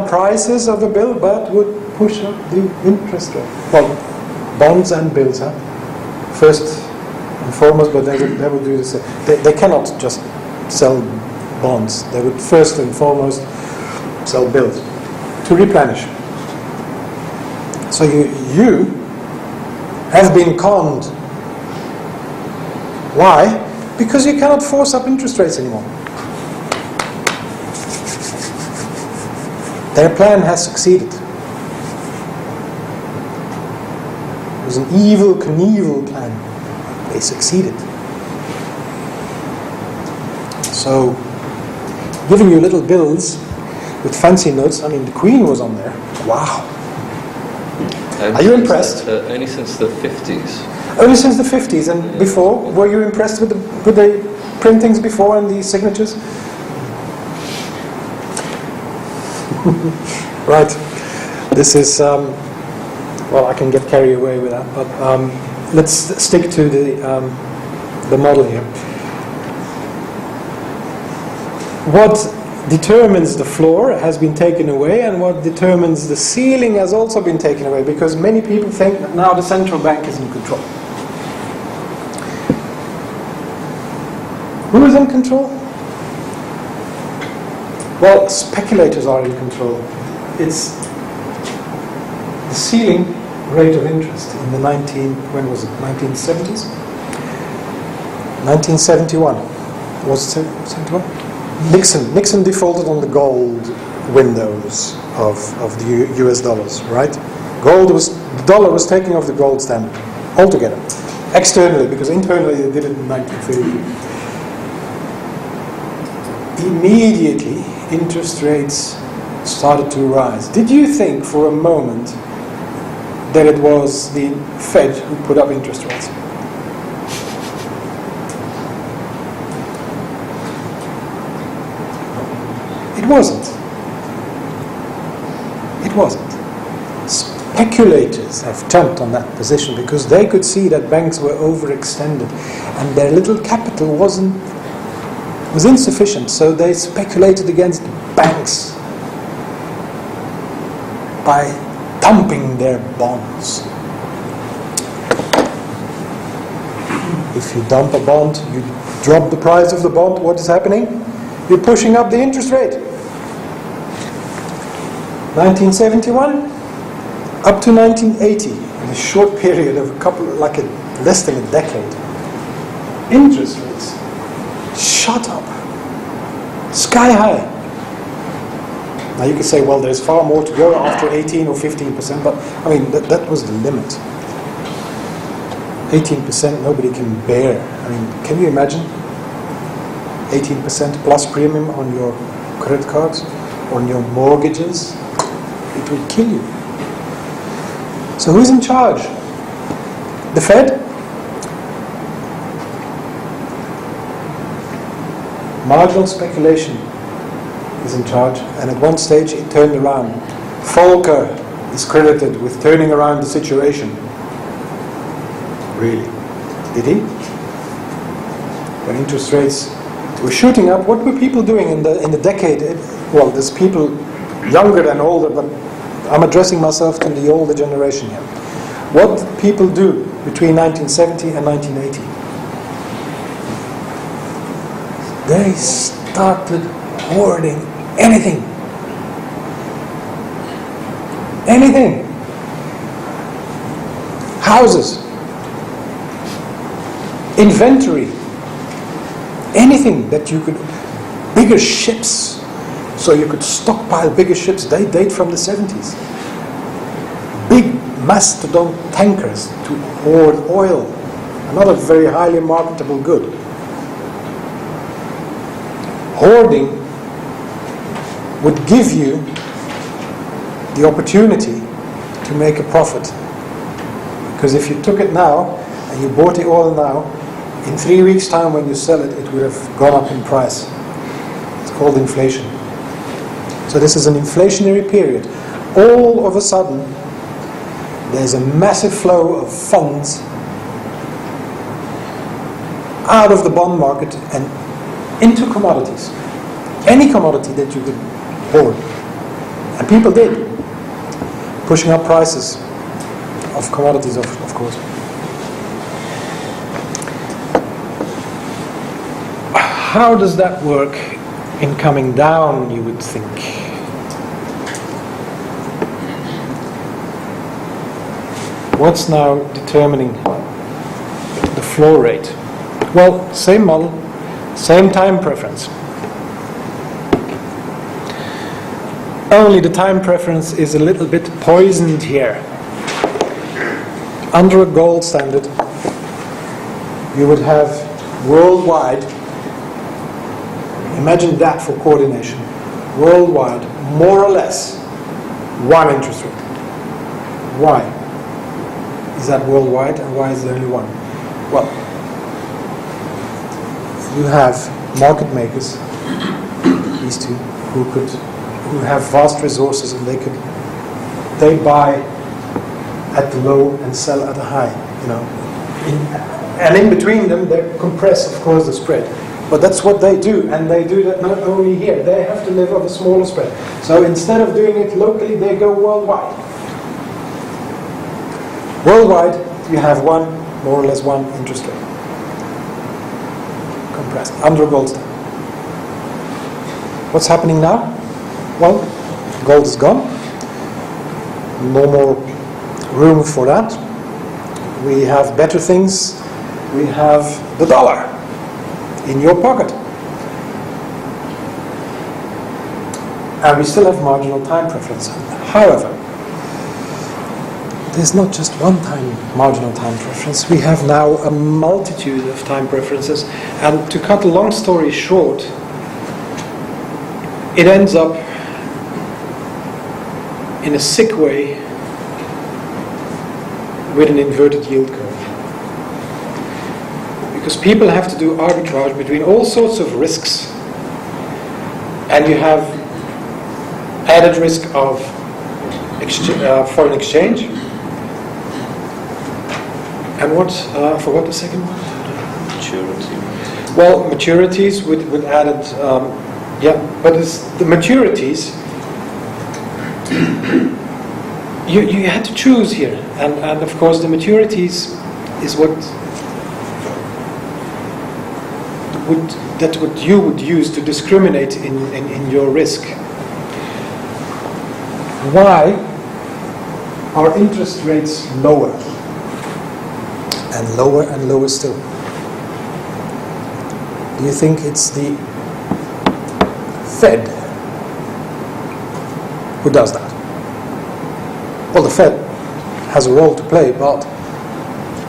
prices of a bill, but would push up the interest rate. Well, bonds and bills, first and foremost, but they would do the same. They cannot just sell bonds. They would first and foremost sell bills to replenish. So you have been conned. Why? Because you cannot force up interest rates anymore. Their plan has succeeded. It was an evil Knievel plan. They succeeded. So, giving you little bills with fancy notes. I mean, the Queen was on there. Wow. Are you impressed? Only since the 50s. Only since the 50s, and before? Were you impressed with the printings before and the signatures? Right. This is, well, I can get carried away with that, but let's stick to the model here. What determines the floor has been taken away, and what determines the ceiling has also been taken away, because many people think that now the central bank is in control. Who is in control? Well, speculators are in control. It's the ceiling rate of interest in the 1970s? 1971. Was it 71? Nixon defaulted on the gold windows of the US dollars, right? The dollar was taking off the gold standard altogether. Externally, because internally they did it in 1933. Immediately, interest rates started to rise. Did you think for a moment that it was the Fed who put up interest rates? It wasn't. It wasn't. Speculators have jumped on that position because they could see that banks were overextended and their little capital was insufficient, so they speculated against banks by dumping their bonds. If you dump a bond, you drop the price of the bond, what is happening? You're pushing up the interest rate. 1971 up to 1980, in a short period of less than a decade, interest rates shot up, sky high. Now you could say, well, there's far more to go after 18 or 15%, but I mean, that was the limit. 18% nobody can bear. I mean, can you imagine? 18% plus premium on your credit cards, on your mortgages? It will kill you. So who's in charge? The Fed? Marginal speculation is in charge, and at one stage it turned around. Volcker is credited with turning around the situation. Really? Did he? When interest rates were shooting up, what were people doing in the decade? Well, there's people younger than older, but I'm addressing myself to the older generation here. What did people do between 1970 and 1980? They started hoarding anything. Anything. Houses. Inventory. Anything that you could. Bigger ships. So you could stockpile bigger ships. They date from the 70s. Big mastodon tankers to hoard oil. Another very highly marketable good. Hoarding would give you the opportunity to make a profit. Because if you took it now and you bought the oil now, in 3 weeks' time when you sell it, it would have gone up in price. It's called inflation. So this is an inflationary period. All of a sudden, there's a massive flow of funds out of the bond market and into commodities. Any commodity that you could hoard. And people did, pushing up prices of commodities, of course. How does that work in coming down, you would think? What's now determining the floor rate? Well, same model, same time preference. Only the time preference is a little bit poisoned here. Under a gold standard, you would have worldwide, imagine that for coordination, worldwide, more or less, one interest rate. Why is that worldwide, and why is there only one? Well, you have market makers, these two, who have vast resources, and they buy at the low and sell at a high, and in between them they compress, of course, the spread. But that's what they do, and they do that not only here. They have to live on a smaller spread. So instead of doing it locally, they go worldwide. Worldwide, you have more or less one interest rate, compressed under a gold standard. What's happening now? Well, gold is gone. No more room for that. We have better things. We have the dollar in your pocket. And we still have marginal time preference. However, there's not just one marginal time preference. We have now a multitude of time preferences. And to cut a long story short, it ends up in a sick way with an inverted yield curve. Because people have to do arbitrage between all sorts of risks. And you have added risk of foreign exchange. And what, I forgot the second one? Maturity. Well, maturities with added, but it's the maturities, you had to choose here. And of course the maturities is what you would use to discriminate in your risk. Why are interest rates lower? And lower still? Do you think it's the Fed who does that? Well, the Fed has a role to play, but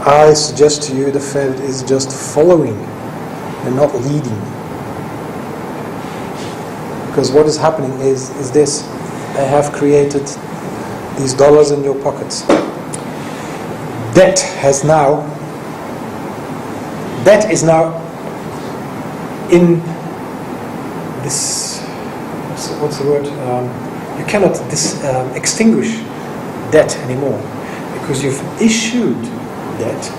I suggest to you the Fed is just following and not leading. Because what is happening is this: they have created these dollars in your pockets. Debt is now in this, what's the word? You cannot extinguish debt anymore because you've issued debt.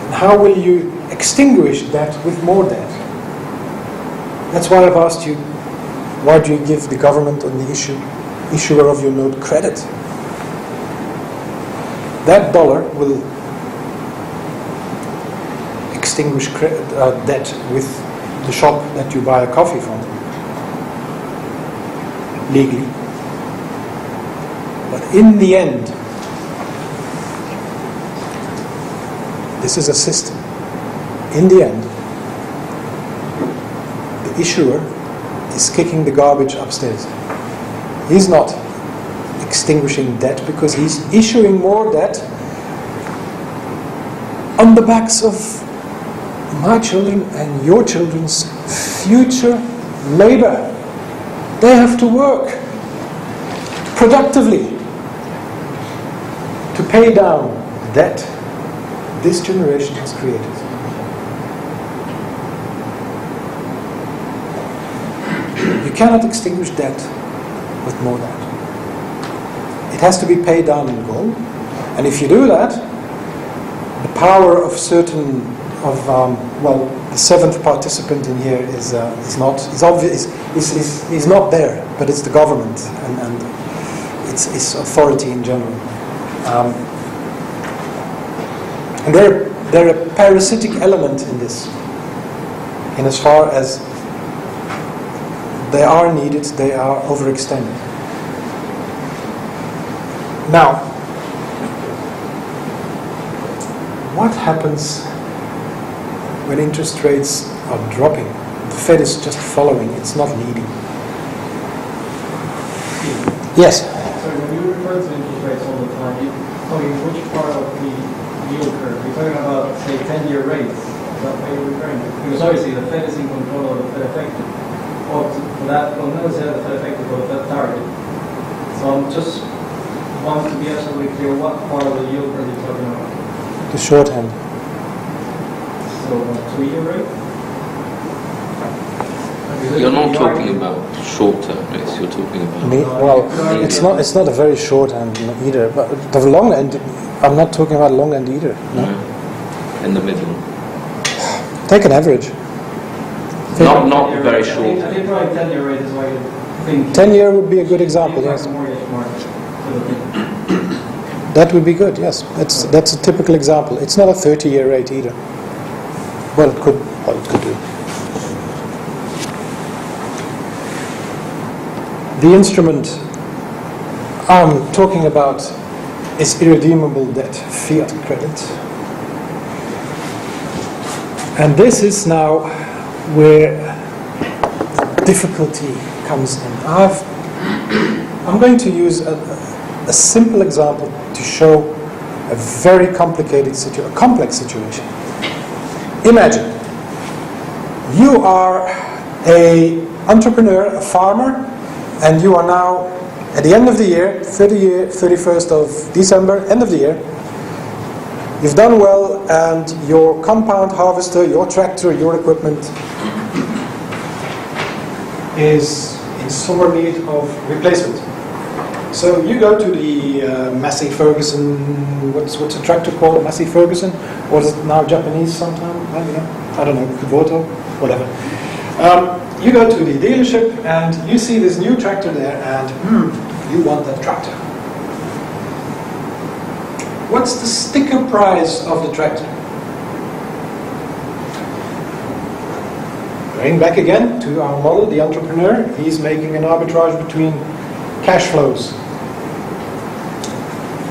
And how will you extinguish debt with more debt? That's why I've asked you, why do you give the government and the issuer of your note credit? That dollar will extinguish debt with the shop that you buy a coffee from, legally. But in the end, this is a system. In the end, the issuer is kicking the garbage upstairs. He's not extinguishing debt because he's issuing more debt on the backs of my children and your children's future labor. They have to work productively to pay down debt this generation has created. You cannot extinguish debt with more debt. It has to be paid down in gold. And if you do that, the power of certain well, the seventh participant in here is not. Is obvious. Is not there, but it's the government and its authority in general. And they're a parasitic element in this, in as far as they are needed, they are overextended. Now, what happens when interest rates are dropping? The Fed is just following, it's not leading. Yes? Sorry, when you refer to interest rates all the time, you're talking which part of the yield curve? You're talking about, say, 10-year rates. Is that what you're referring to? Because obviously the Fed is in control of the Fed effective. Or for that, well, not necessarily the Fed effective, but the Fed target. So I'm just want to be absolutely clear what part of the yield curve you're talking about. The shorthand. So a 2-year rate? You're not talking about short-term rates, you're talking about... Well, it's not a very short end either, but the long end, I'm not talking about long end either. No? In the middle. Take an average. Not very short. I think probably 10-year rate is what you think. 10-year would be a good example, yes. Mortgage market. That would be good, yes. That's a typical example. It's not a 30-year rate either. Well, it could do. The instrument I'm talking about is irredeemable debt, fiat credit. And this is now where difficulty comes in. I'm going to use a simple example to show a very complicated situation, a complex situation. Imagine you are an entrepreneur, a farmer, and you are now at the end of the year, 31st of December, end of the year. You've done well, and your compound harvester, your tractor, your equipment is in sore need of replacement. So you go to the Massey Ferguson, what's a tractor called? Massey Ferguson? Or is it now Japanese sometime? I don't know, Kubota, whatever. You go to the dealership and you see this new tractor there and you want that tractor. What's the sticker price of the tractor? Going back again to our model, the entrepreneur, he's making an arbitrage between cash flows.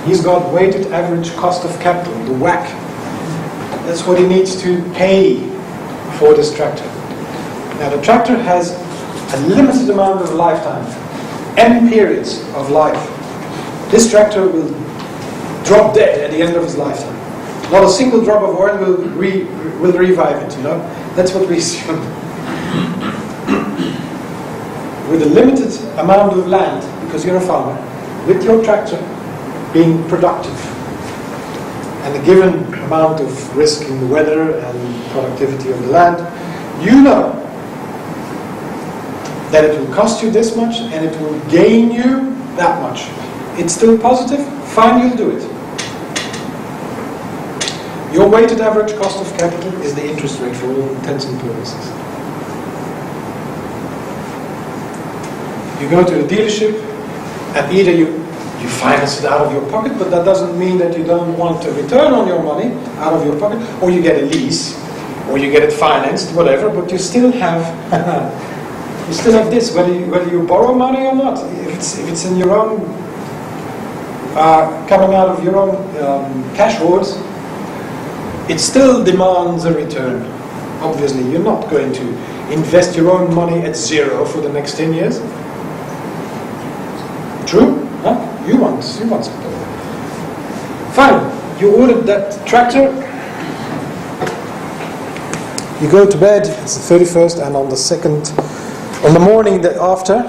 He's got weighted average cost of capital, the WACC. That's what he needs to pay for this tractor. Now the tractor has a limited amount of lifetime, n periods of life. This tractor will drop dead at the end of his lifetime. Not a single drop of oil will revive it, you know. That's what we assume. With a limited amount of land, because you're a farmer, with your tractor being productive, and a given amount of risk in the weather and productivity of the land, you know that it will cost you this much and it will gain you that much. It's still positive? Fine, you'll do it. Your weighted average cost of capital is the interest rate for all intents and purposes. You go to the dealership and either you finance it out of your pocket, but that doesn't mean that you don't want a return on your money out of your pocket, or you get a lease, or you get it financed, whatever, but you still have this, whether you borrow money or not. If it's in your own, coming out of your own cash hoards, it still demands a return. Obviously, you're not going to invest your own money at zero for the next 10 years. True? Huh? You want something. Fine. You ordered that tractor. You go to bed. It's the 31st, and on the morning after,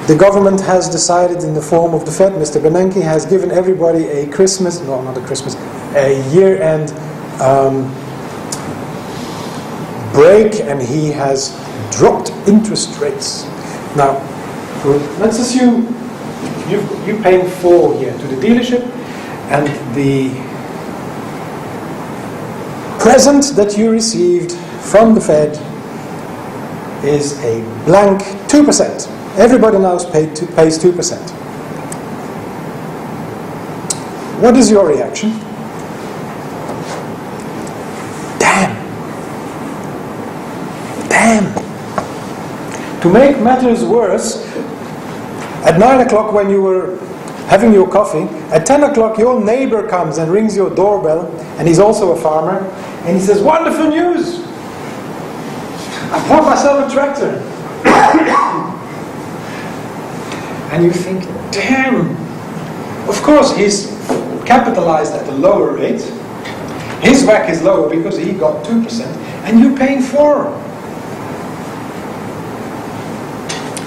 the government has decided, in the form of the Fed, Mr. Bernanke has given everybody a year-end break, and he has dropped interest rates. Now, let's assume you're paying 4 here to the dealership, and the present that you received from the Fed is a blank 2%. Everybody now pays 2%. What is your reaction? Damn! To make matters worse, at 9 o'clock when you were having your coffee, at 10 o'clock your neighbor comes and rings your doorbell, and he's also a farmer, and he says, "Wonderful news! I bought myself a tractor." And you think, damn! Of course he's capitalized at a lower rate. His WACC is lower because he got 2%, and you're paying 4%.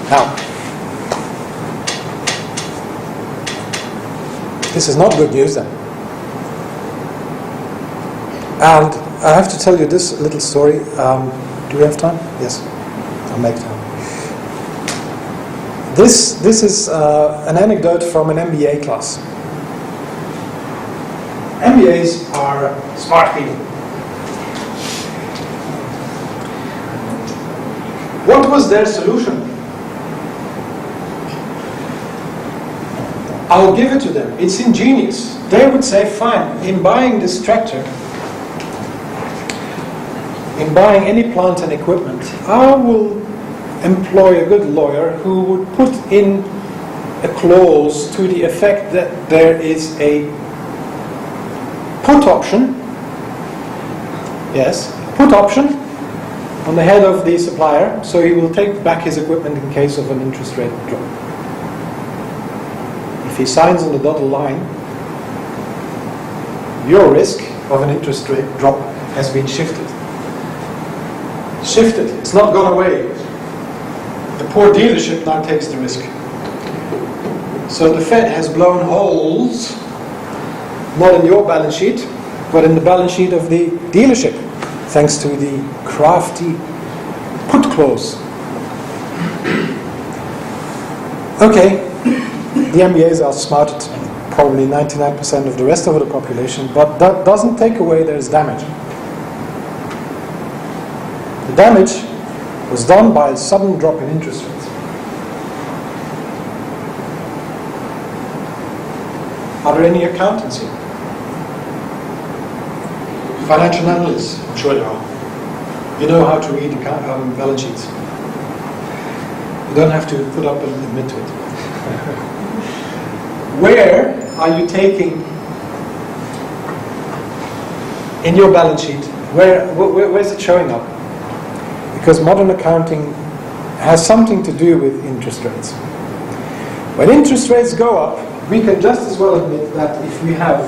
Now, this is not good news then. And I have to tell you this little story. Do we have time? Yes, I'll make time. This is an anecdote from an MBA class. MBAs are smart people. What was their solution? I'll give it to them. It's ingenious. They would say, fine, in buying this tractor, in buying any plant and equipment, I will employ a good lawyer who would put in a clause to the effect that there is a put option, yes, put option on the head of the supplier, so he will take back his equipment in case of an interest rate drop. If he signs on the dotted line, your risk of an interest rate drop has been shifted. It's not gone away. The poor dealership now takes the risk. So the Fed has blown holes, not in your balance sheet, but in the balance sheet of the dealership, thanks to the crafty put clause. Okay, the MBAs are smarter than probably 99% of the rest of the population, but that doesn't take away there's damage. The damage was done by a sudden drop in interest rates. Are there any accountants here? Financial analysts? I'm sure there are. You know how to read balance sheets. You don't have to put up and admit to it. Where are you taking in your balance sheet? Where's it showing up? Because modern accounting has something to do with interest rates. When interest rates go up, we can just as well admit that if we have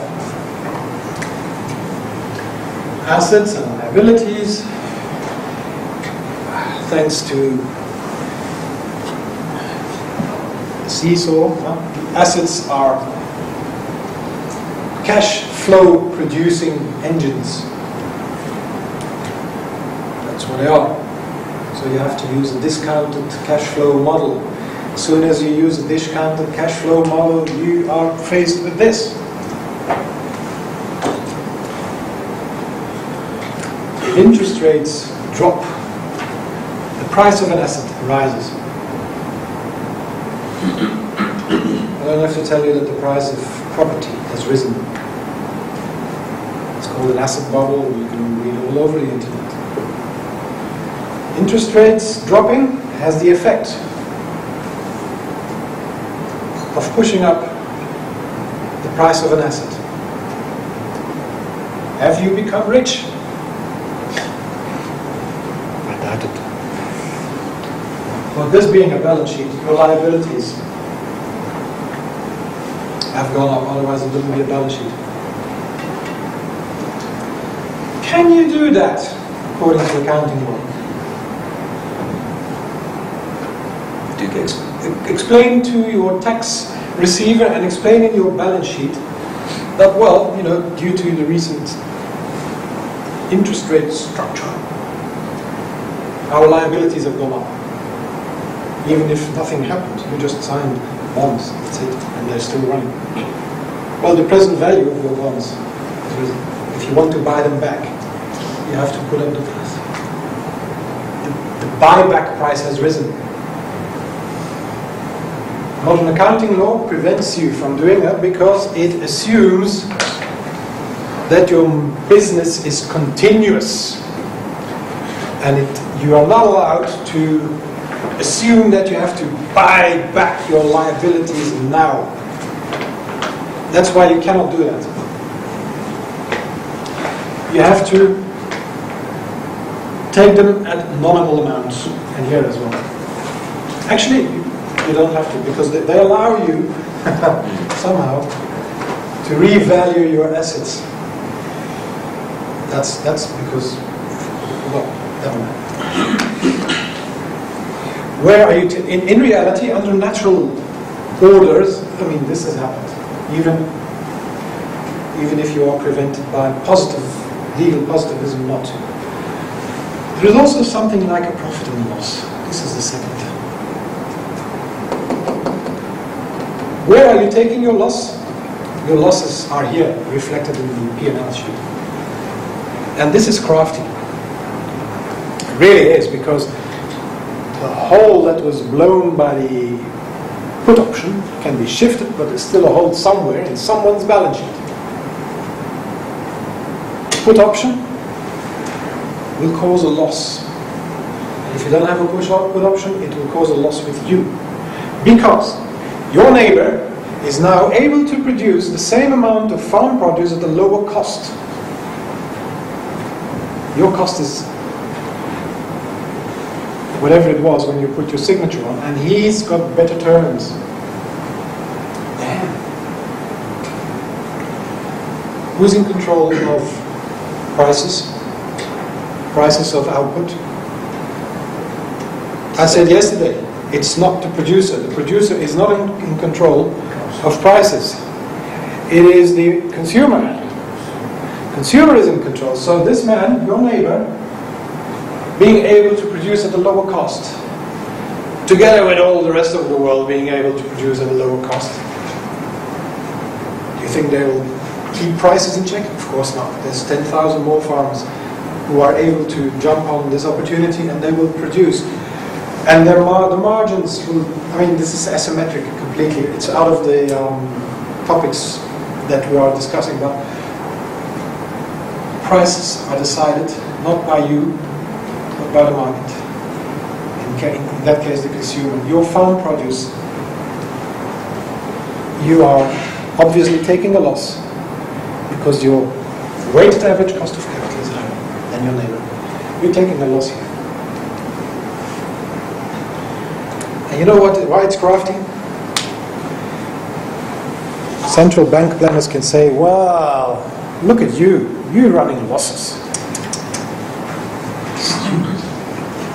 assets and liabilities, thanks to the seesaw, the assets are cash flow producing engines. That's what they are. So you have to use a discounted cash flow model. As soon as you use a discounted cash flow model, you are faced with this. If interest rates drop, the price of an asset rises. I don't have to tell you that the price of property has risen. It's called an asset bubble. You can read all over the internet. Interest rates dropping has the effect of pushing up the price of an asset. Have you become rich? I doubt it. Well, this being a balance sheet, your liabilities have gone up, otherwise it wouldn't be a balance sheet. Can you do that according to accounting law? Explain to your tax receiver and explain in your balance sheet that, well, due to the recent interest rate structure, our liabilities have gone up. Even if nothing happened, you just signed bonds, that's it, and they're still running. Well, the present value of your bonds has risen. If you want to buy them back, you have to put up the price. The buyback price has risen. Modern accounting law prevents you from doing that because it assumes that your business is continuous, and you are not allowed to assume that you have to buy back your liabilities now. That's why you cannot do that. You have to take them at nominal amounts, and here as well. Actually, you don't have to, because they allow you somehow to revalue your assets. That's because, well, never mind. Where are you? In reality, under natural orders, I mean, this has happened. Even if you are prevented by legal positivism not to. There is also something like a profit and loss. This is the second. Where are you taking your loss? Your losses are here, reflected in the P&L sheet. And this is crafty. It really is, because the hole that was blown by the put option can be shifted, but there's still a hole somewhere in someone's balance sheet. Put option will cause a loss. And if you don't have a put option, it will cause a loss with you. Because your neighbor is now able to produce the same amount of farm produce at a lower cost. Your cost is whatever it was when you put your signature on, and he's got better terms. Damn. Who's in control of prices? Prices of output? I said yesterday, it's not the producer. The producer is not in control of prices. It is the consumer. Consumer is in control. So this man, your neighbor, being able to produce at a lower cost, together with all the rest of the world being able to produce at a lower cost. Do you think they will keep prices in check? Of course not. There's 10,000 more farmers who are able to jump on this opportunity, and they will produce. And the margins will, I mean, this is asymmetric completely. It's out of the topics that we are discussing, but prices are decided not by you, but by the market. In that case, the consumer. Your farm produce, you are obviously taking a loss because your weighted average cost of capital is higher than your neighbor. You're taking a loss here. And you know why it's crafty? Central bank planners can say, well, look at you're running losses. Stupid.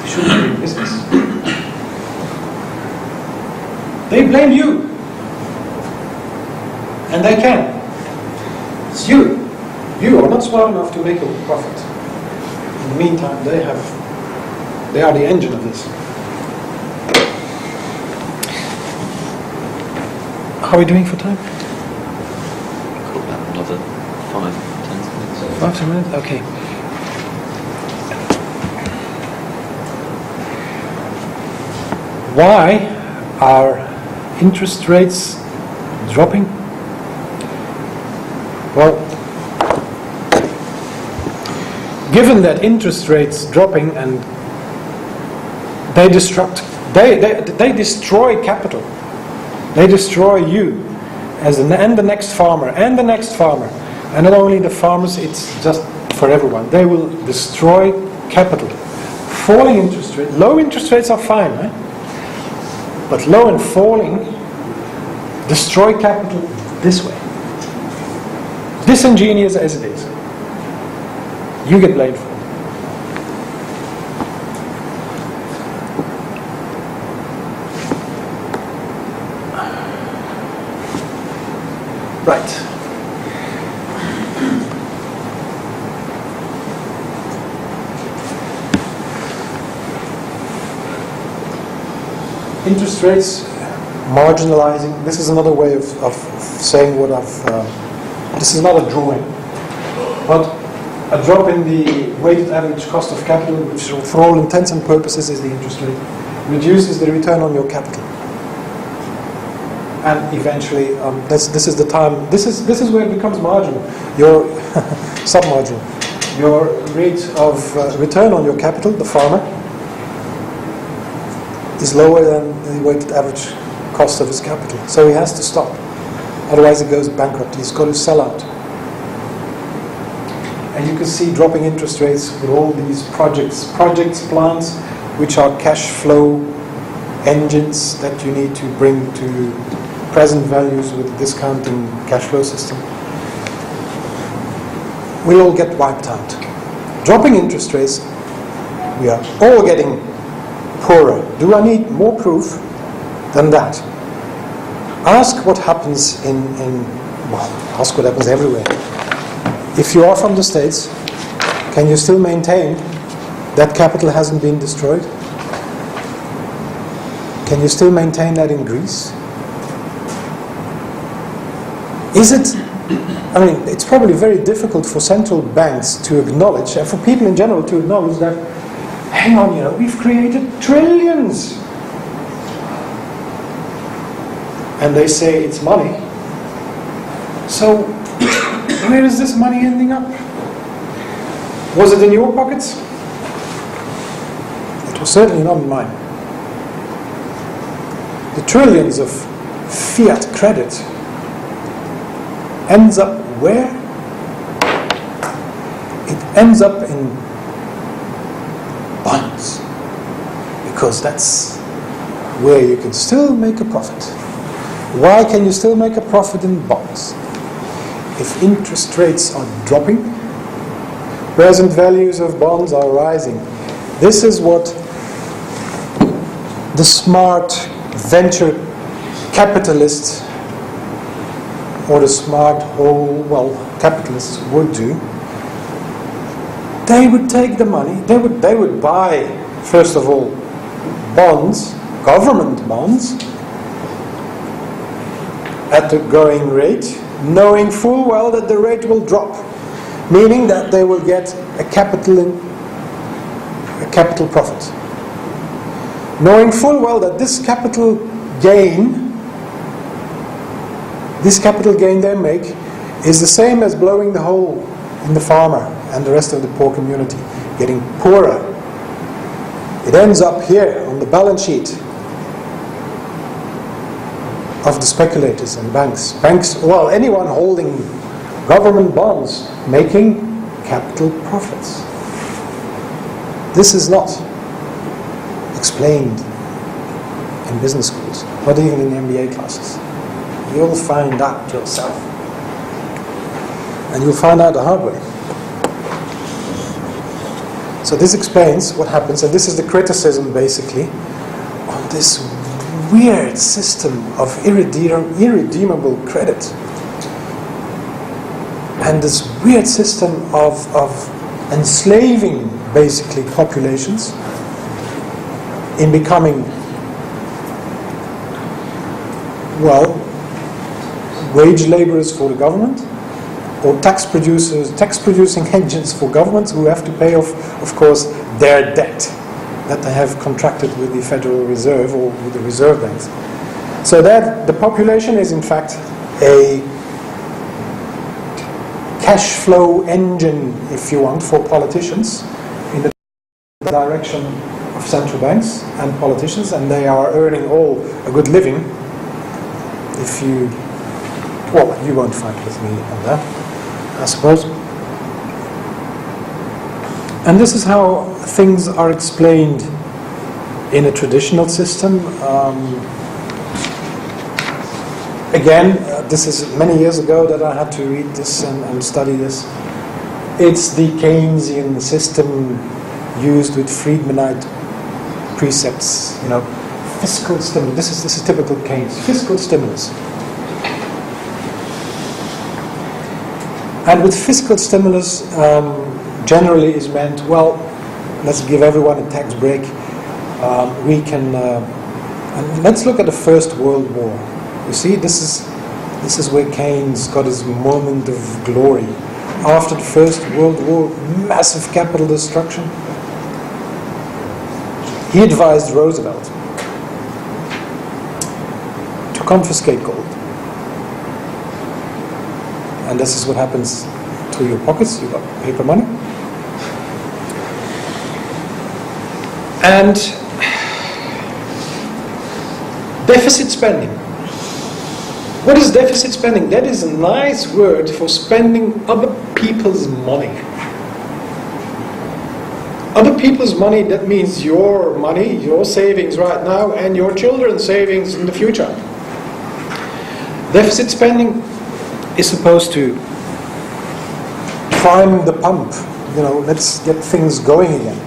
You shouldn't be in business. They blame you. And they can. It's you. You are not smart enough to make a profit. In the meantime, they are the engine of this. How are we doing for time? Another 5-10 minutes. 5-10 minutes? Okay. Why are interest rates dropping? Well, given that interest rates dropping and they destroy capital. They destroy you and the next farmer and the next farmer. And not only the farmers, it's just for everyone. They will destroy capital. Falling interest rates, low interest rates are fine, right? But low and falling destroy capital this way. Disingenuous as it is. You get blamed for it. Right. Interest rates, marginalizing. This is another way of saying what I've. This is not a drawing, but a drop in the weighted average cost of capital, which for all intents and purposes is the interest rate, reduces the return on your capital. And eventually, this is the time. This is where it becomes marginal. Your submarginal. Your rate of return on your capital, the farmer, is lower than the weighted average cost of his capital. So he has to stop. Otherwise, he goes bankrupt. He's got to sell out. And you can see dropping interest rates with all these projects, plans, which are cash flow engines that you need to bring to present values with a discounting cash flow system. We'll all get wiped out. Dropping interest rates, we are all getting poorer. Do I need more proof than that? Ask what happens ask what happens everywhere. If you are from the States, can you still maintain that capital hasn't been destroyed? Can you still maintain that in Greece? It's probably very difficult for central banks to acknowledge, and for people in general to acknowledge that, hang on, we've created trillions. And they say it's money. So, where is this money ending up? Was it in your pockets? It was certainly not in mine. The trillions of fiat credit ends up where? It ends up in bonds. Because that's where you can still make a profit. Why can you still make a profit in bonds? If interest rates are dropping, present values of bonds are rising. This is what the smart venture capitalists or the smart capitalists would do. They would take the money, they would buy, first of all, bonds, government bonds, at the going rate, knowing full well that the rate will drop, meaning that they will get a capital profit. Knowing full well that this capital gain they make is the same as blowing the hole in the farmer and the rest of the poor community, getting poorer. It ends up here on the balance sheet of the speculators and banks. Anyone holding government bonds making capital profits. This is not explained in business schools, not even in the MBA classes. You'll find out yourself. And you'll find out the hard way. So this explains what happens, and this is the criticism basically on this weird system of irredeemable credit. And this weird system of enslaving basically populations in becoming, wage laborers for the government, or tax producing engines for governments who have to pay off, of course, their debt that they have contracted with the Federal Reserve or with the reserve banks. So that the population is in fact a cash flow engine, if you want, for politicians in the direction of central banks and politicians, and they are earning all a good living. If you won't fight with me on that, I suppose. And this is how things are explained in a traditional system. This is many years ago that I had to read this and study this. It's the Keynesian system used with Friedmanite precepts, fiscal stimulus. This is typical Keynes, fiscal stimulus. And with fiscal stimulus, generally is meant, let's give everyone a tax break. And let's look at the First World War. You see, this is where Keynes got his moment of glory. after the First World War, massive capital destruction. He advised Roosevelt to confiscate gold. And this is what happens to your pockets. You got paper money. And deficit spending. What is deficit spending? That is a nice word for spending other people's money. Other people's money, that means your money, your savings right now, and your children's savings in the future. Deficit spending is supposed to prime the pump. Let's get things going again.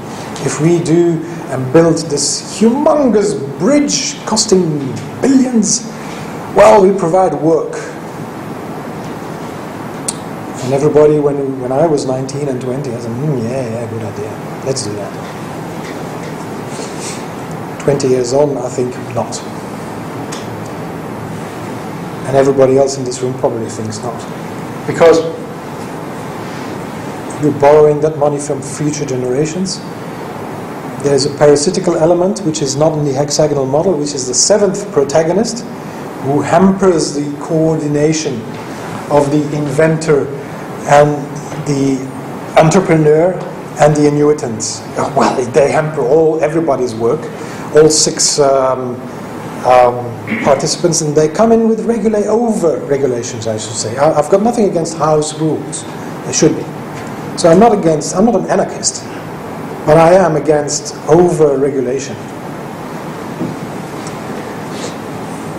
If we do and build this humongous bridge costing billions, well, we provide work. And everybody, when I was 19 and 20, I said, yeah, good idea. Let's do that. 20 years on, I think not. And everybody else in this room probably thinks not. Because you're borrowing that money from future generations. There's a parasitical element which is not in the hexagonal model, which is the seventh protagonist, who hampers the coordination of the inventor and the entrepreneur and the annuitants. Well, they hamper everybody's work, all six participants, and they come in with over-regulations, I should say. I've got nothing against house rules. They should be. So I'm not an anarchist, but I am against over-regulation.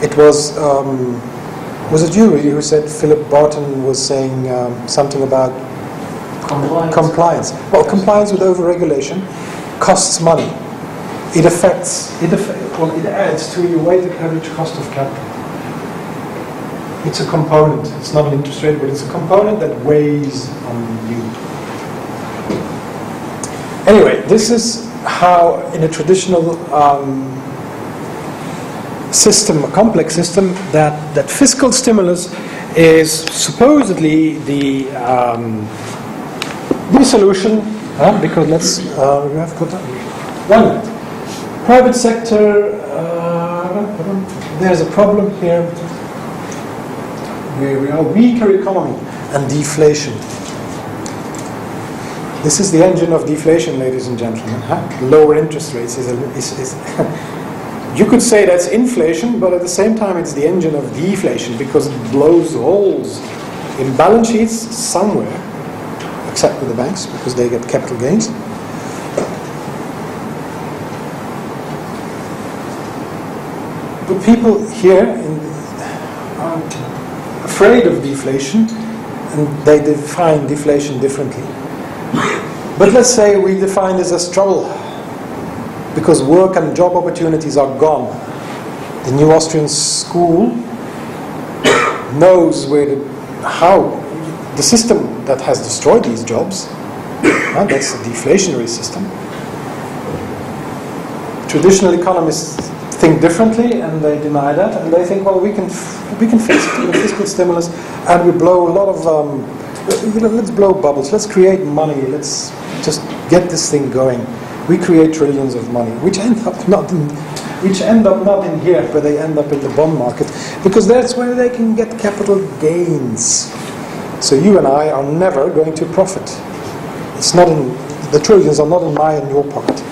It was it you really who said Philip Barton was saying something about compliance? Well, compliance with over-regulation costs money. It adds to your weighted average cost of capital. It's a component. It's not an interest rate, but it's a component that weighs on you. Anyway, this is how, in a traditional system, a complex system, that fiscal stimulus is supposedly the solution. Because we have got 1 minute. Private sector. There's a problem here. Where we are, weaker economy and deflation. This is the engine of deflation, ladies and gentlemen. Lower interest rates is you could say that's inflation, but at the same time it's the engine of deflation because it blows holes in balance sheets somewhere, except with the banks because they get capital gains. But people here are afraid of deflation, and they define deflation differently. But let's say we define this as trouble, because work and job opportunities are gone. The new Austrian school knows how the system that has destroyed these jobs, and that's a deflationary system. Traditional economists think differently, and they deny that, and they think, well, we can fix it with fiscal stimulus, and we blow a lot of let's blow bubbles, let's create money, let's just get this thing going. We create trillions of money, which end up not in here, but they end up in the bond market, because that's where they can get capital gains. So you and I are never going to profit. It's not in the trillions are not in my and your pocket.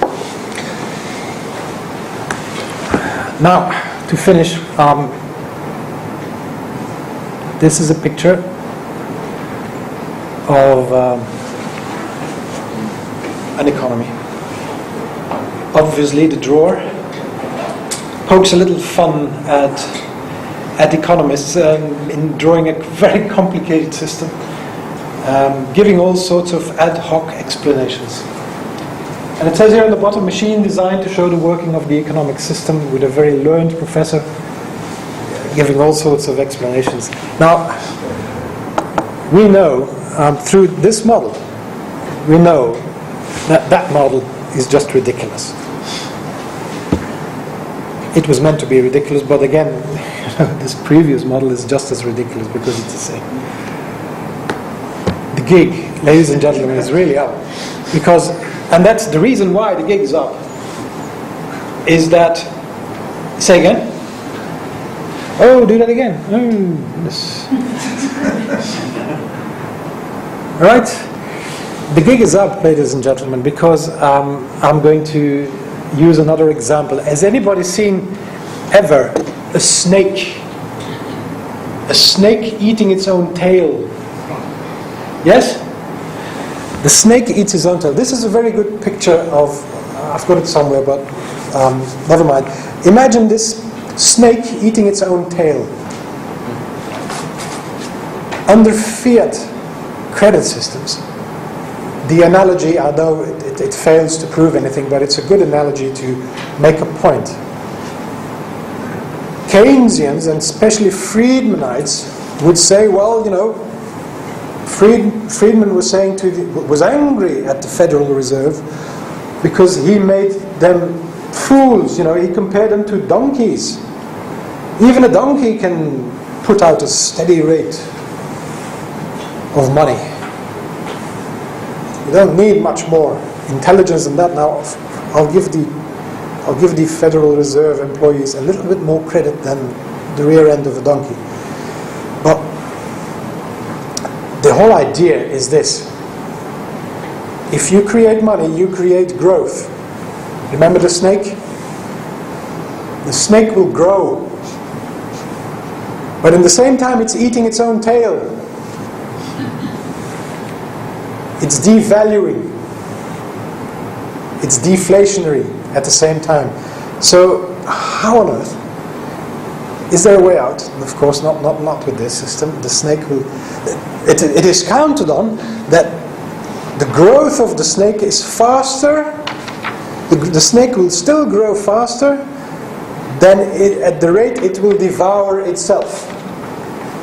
Now, to finish, this is a picture of an economy. Obviously, the drawer pokes a little fun at economists in drawing a very complicated system, giving all sorts of ad hoc explanations. And it says here on the bottom, machine designed to show the working of the economic system, with a very learned professor giving all sorts of explanations. Now, we know through this model, we know that model is just ridiculous. It was meant to be ridiculous, but again, this previous model is just as ridiculous because it's the same. The gig, ladies and gentlemen, is really up. Because, and that's the reason why the gig is up, is that, say again? Oh, do that again. Oh, yes. Right? The gig is up, ladies and gentlemen, because I'm going to use another example. Has anybody seen ever a snake? A snake eating its own tail? Yes? The snake eats its own tail. This is a very good picture of, I've got it somewhere, but never mind. Imagine this snake eating its own tail. Under fiat credit systems, the analogy, although it fails to prove anything, but it's a good analogy to make a point. Keynesians, and especially Friedmanites, would say, well, you know, Friedman was angry at the Federal Reserve because he made them fools. You know, he compared them to donkeys. Even a donkey can put out a steady rate of money. You don't need much more intelligence than that. Now, I'll give the Federal Reserve employees a little bit more credit than the rear end of a donkey. But the whole idea is this. If you create money, you create growth. Remember the snake? The snake will grow. But in the same time, it's eating its own tail. It's devaluing. It's deflationary at the same time. So, how on earth? Is there a way out? And of course, not with this system. The snake will... It is counted on that the growth of the snake is faster. The snake will still grow faster than at the rate it will devour itself.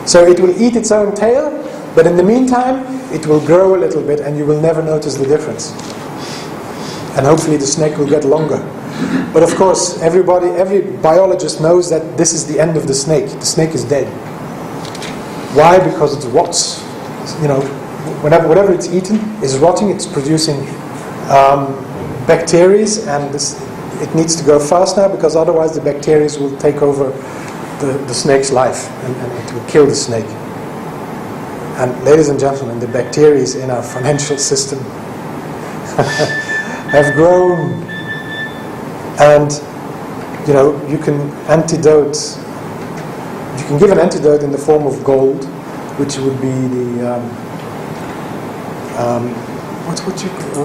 So it will eat its own tail, but in the meantime, it will grow a little bit and you will never notice the difference. And hopefully the snake will get longer. But of course, every biologist knows that this is the end of the snake. The snake is dead. Why? Because it rots. You know, whatever it's eaten is rotting. It's producing bacteria, and it needs to go fast now because otherwise the bacteria will take over the snake's life and it will kill the snake. And ladies and gentlemen, the bacteria in our financial system have grown. And, you know, you can give an antidote in the form of gold, which would be the,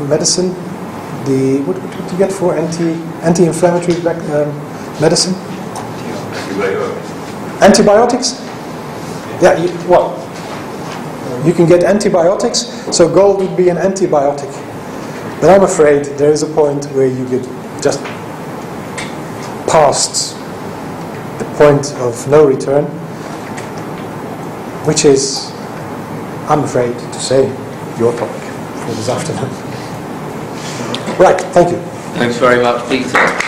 medicine? What do you get for anti-inflammatory medicine? Antibiotics? Yeah, you can get antibiotics, so gold would be an antibiotic. But I'm afraid there is a point where you get just past the point of no return, which is, I'm afraid to say, your topic for this afternoon. Right, thank you. Thanks very much, Peter.